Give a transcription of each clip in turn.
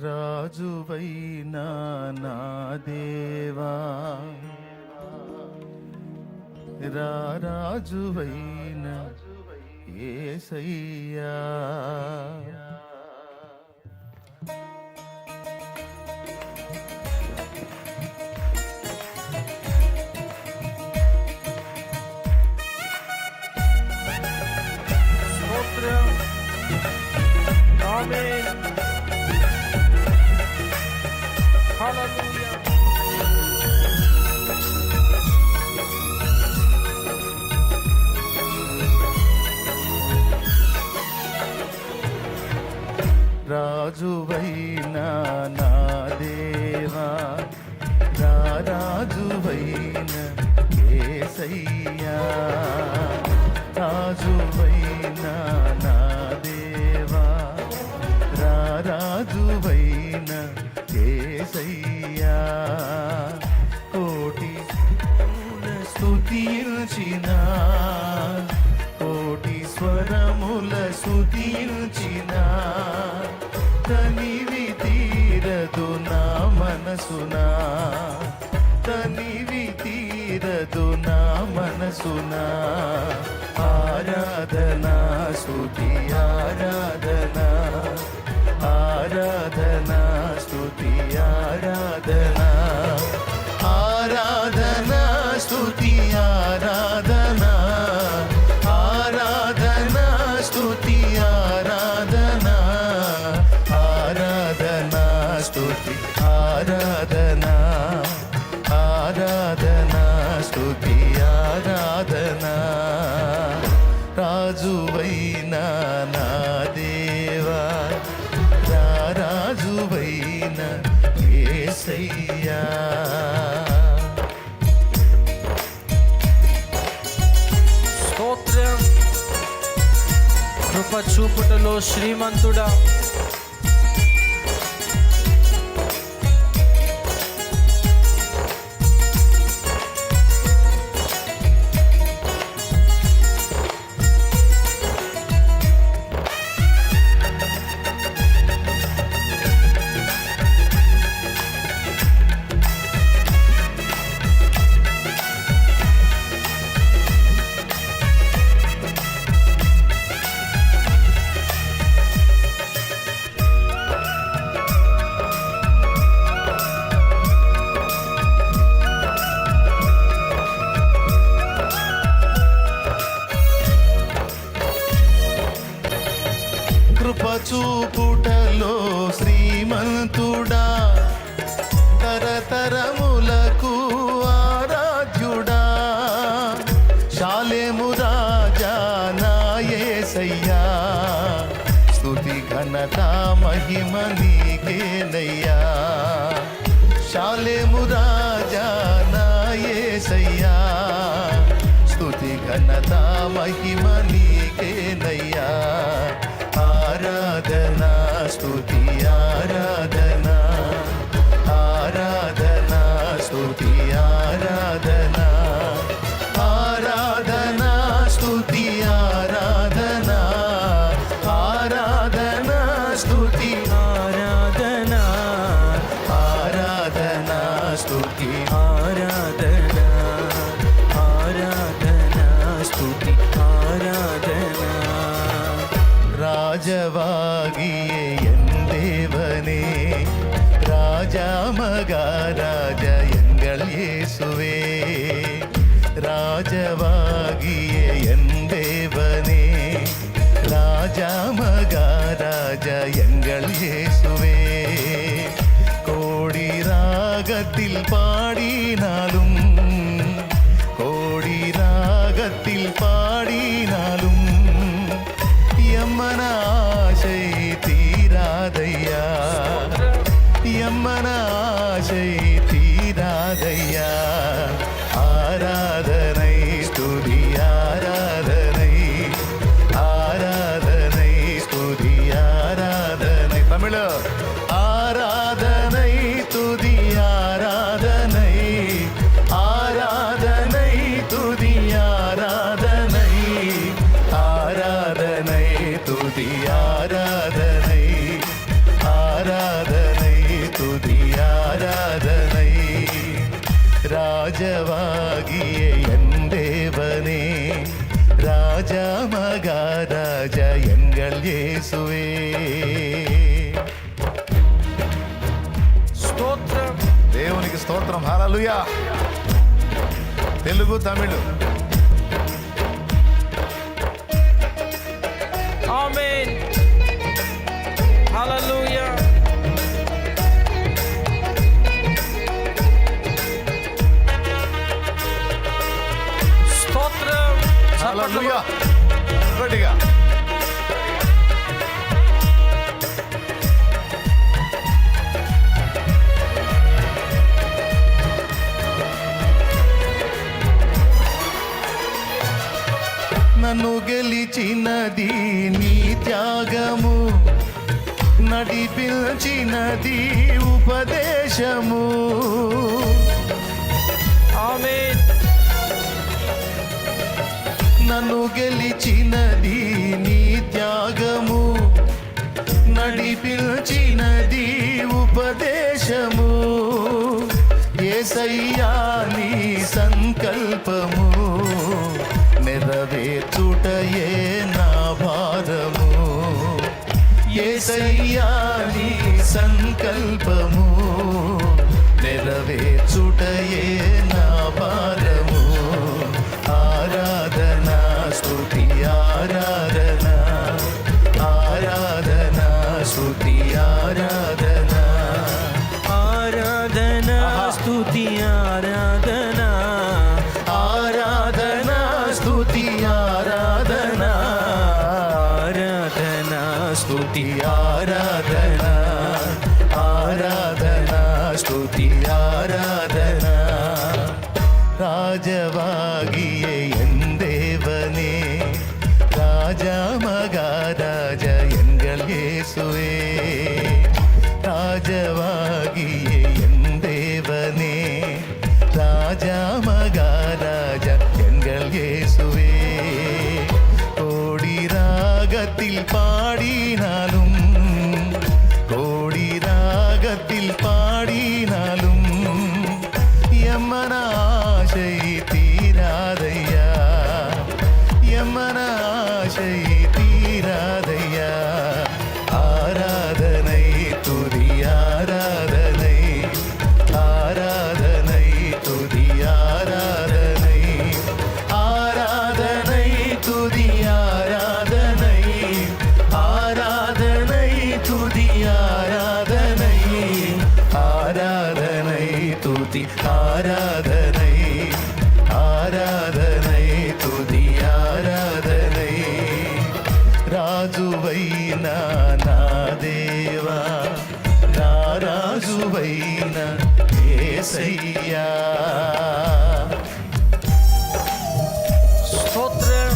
రాజువైనా నా దేవా, రాజువైన యేసయ్యా, స్తోత్రం. ఆమేన్. హల్లెలూయా. రాజువైనా నా దేవా, రాజువైన యేసయ్యా, రాజువైనా నా దేవా, రాజువైన యేసయ్యా, కోటి స్తుతించిన, కోటి స్వరముల స్తుతించిన, తనివి తీరదు నా మనసునా, తనివి తీరదు నా మనసునా, ఆరాధనా స్తుతి ఆరాధనా, ఆరాధనా స్తుతి ఆరాధనా, ఆరాధనా స్తుతి ఆరాధనా, ఆరాధనా స్తుతి ఆరాధనా, ఆరాధనా స్తుతి ఆరాధనా, ఆరాధనా స్తుతి ఆరాధనా, రాజువైనా నా దేవా, రాజువైన యేసయ్యా. స్తోత్రం. కృప చూపుటలో శ్రీమంతుడా, కృపచూపుటలో శ్రీమంతుడా, తరతరములకు ఆరాధ్యుడా, శాలేము రాజా నా యేసయ్యా, స్తుతి ఘనత మహిమ నీకేనయ్యా, శాలేము రాజా నా యేసయ్యా, స్తుతి ఘనత మహిమ నీకేనయ్యా, ఆరాధనా స్తుతి ఆరాధనా, ఆరాధనా స్తుతి ఆరాధనా, ఆరాధనా స్తుతి ఆరాధనా, ఆరాధనా స్తుతి ఆరాధనా, ఆరాధనా స్తుతి ఆరాధనా, ఆరాధనా స్తుతి ஆராதனா. ராஜவாகிய என் தேவனே, ராஜா மகாராஜா எங்கள் இயேசுவே, ராஜவாகிய என் தேவனே, ராஜா மகாராஜா எங்கள் இயேசுவே, கோடி ராகத்தில் பாடினாலும், கோடி ராகத்தில் பாடினாலும் எம்மனாசை தீராதையா, எம்மனாசை தீ యేసువే. స్తోత్రం. దేవునికి స్తోత్రం. హల్లెలూయా. తెలుగు తమిళ్. ఆమేన్. హల్లెలూయా. స్తోత్రం. హల్లెలూయా. గట్టిగా. నన్ను గెలిచినది నీ త్యాగము, నడిపించినది ఉపదేశము. ఆమేన్. నన్ను గెలిచినది నీ త్యాగము, నడిపించినది ఉపదేశము. యేసయ్యా నీ సంకల్పము, నెరవేర్చుటయే నా భారము. యేసయ్యా నీ సంకల్పము, నెరవేర్చుటయే నా భారము. ఆరాధన స్తుతి ఆరాధన, ఆరాధన స్తుతి ఆరాధన, ఆరాధన స్తుతి ఆరాధన, ఆరాధన స్తుతి ఆరాధన, ఆరాధన స్తుతి ఆరాధన, ఆరాధన స్తుతి ఆరాధన. ராஜவாகிய என் தேவனே, ராஜா மகாராஜ எங்கள் இயேசுவே. ராஜவாகிய என் தேவனே, ராஜா மகாராஜ எங்கள் இயேசுவே. கோடி ராகத்தில் பாடினாலும், கோடி ராகத்தில் பாடினாலும் எம்மன ஆசை தீராதையா, எம்மன ஆசை தீராதையா. ஆராதனை துதி ஆராதனை, ஆராதனை துதி ஆராதனை, ஆராதனை துதி ஆராதனை, ஆராதனை துதி ஆராதனை, ஆராதனை துதி ஆராதனை, ஆராதனை துதி ஆராதனை. రాజువైన నా దేవా, నా రాజువైన యేసయ్యా. స్తోత్రం.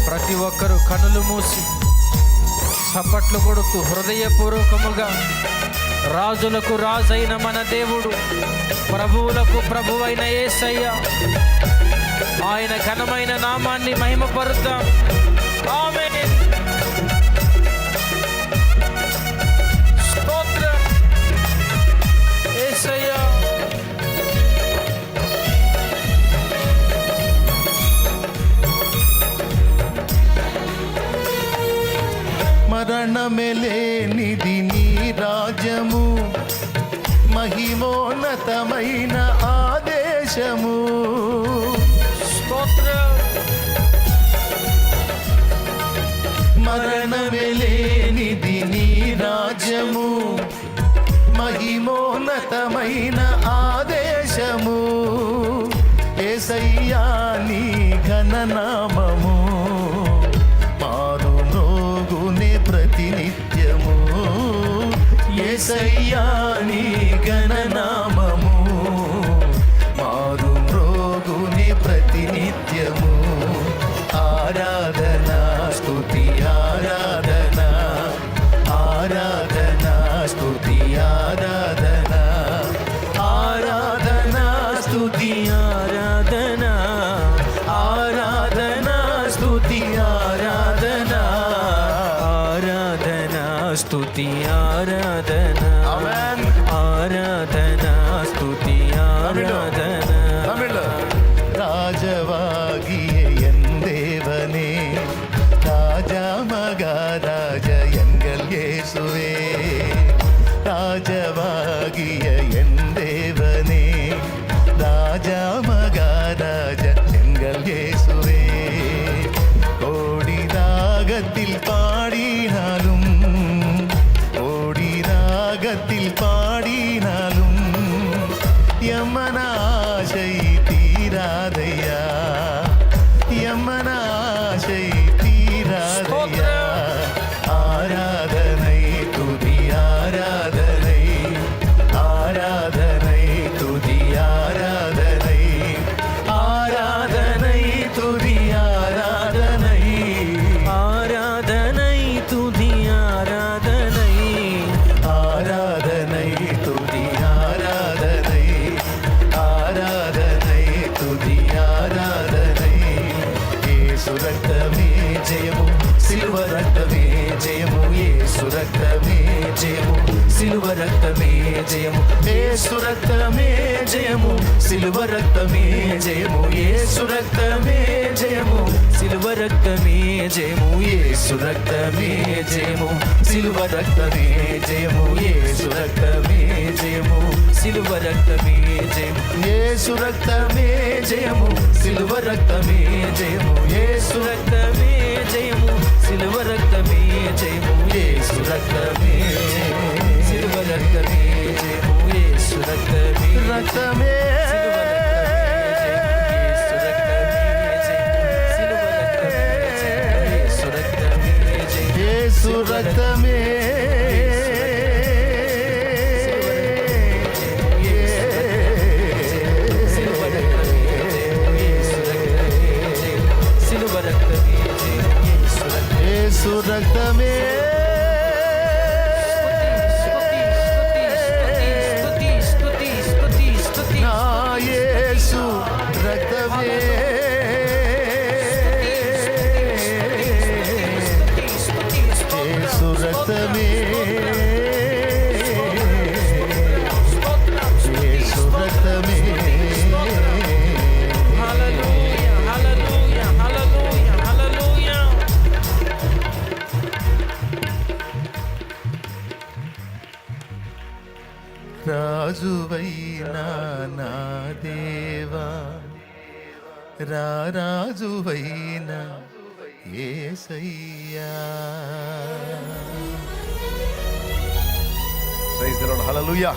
ప్రతి ఒక్కరూ కనులు మూసి చప్పట్లు కొడుతూ హృదయపూర్వకముగా రాజులకు రాజైన మన దేవుడు, ప్రభువులకు ప్రభువైన యేసయ్య, ఆయన ఘనమైన నామాన్ని మహిమపరుద్దాం. ఆమేన్. స్తోత్రం. యేసయ్య. మరణమెలేనిది నీ రాజ్యము, మహిమోన్నతమైన ఆదేశము. స్తోత్రం. మరణమెలేనిది నీ రాజ్యము, మహిమోన్నతమైన ఆదేశము. యేసయ్యా నీ ఘననామము, మారు మ్రోగునే ప్రతినిత్యము. యేసయ్యా నీ ఘననామము, మారు మ్రోగునే ప్రతినిత్యము. ఆరాధన స్తుతి ఆరాధన, ఆరాధన స్తుతి ఆరాధన, ఆరాధన స్తుతి ఆరాధన, ఆరాధన ఆరాధన స్తుతి ఆరాధన தமிழ் ராஜவாகிய என் தேவனே ராஜா மகாராஜ எங்கள் இயேசுவே ராஜவாகிய என் தேவனே ராஜா மகாராஜ எங்கள் இயேசுவே கோடி ராகத்தில் பாடினாலும் கோடி ராகத்தில் பாடினாலும் யமனாசை தீராதையா யமனாசை தீராதையா ஆராதனை துதி ஆராதனை ஆராதனை துதி ஆராதனை ஆராதனை துதி ஆராதனை ஆராதனை துதி ஆராதனை ஆராதனை துதி ஆராதனை ஆராதனை துதி ஆராதனை యేసు రక్తమే జయము సిలువ రక్తమే జయము యేసు రక్తమే జయము సిలువ రక్తమే జయము యేసు రక్తమే జయము సిలువ రక్తమే జయము యేసు రక్తమే జయము సిలువ రక్తమే జయము యేసు రక్తమే జయము సిలువ రక్తమే జయము యేసు రక్తమే జయము సిలువ రక్తమే జయము యేసు రక్తమే జయము సిలువ రక్తమే జయము యేసు రక్తమే జయము సిలువ రక్తమే జయము యేసు రక్తమే సిలువ రక్తమే జయము యేసు రక్తమే రక్తమే యేసు రక్తమే యేసు రక్తమే నా యేసు రక్తమే యేసు రక్తమే యేసు రక్తమే హల్లెలూయా హల్లెలూయా హల్లెలూయా హల్లెలూయా రాజువైనా నా దేవా రాజువైనా యేసయ్యా ప్రైజ్ ది లార్డ్ హల్లెలూయా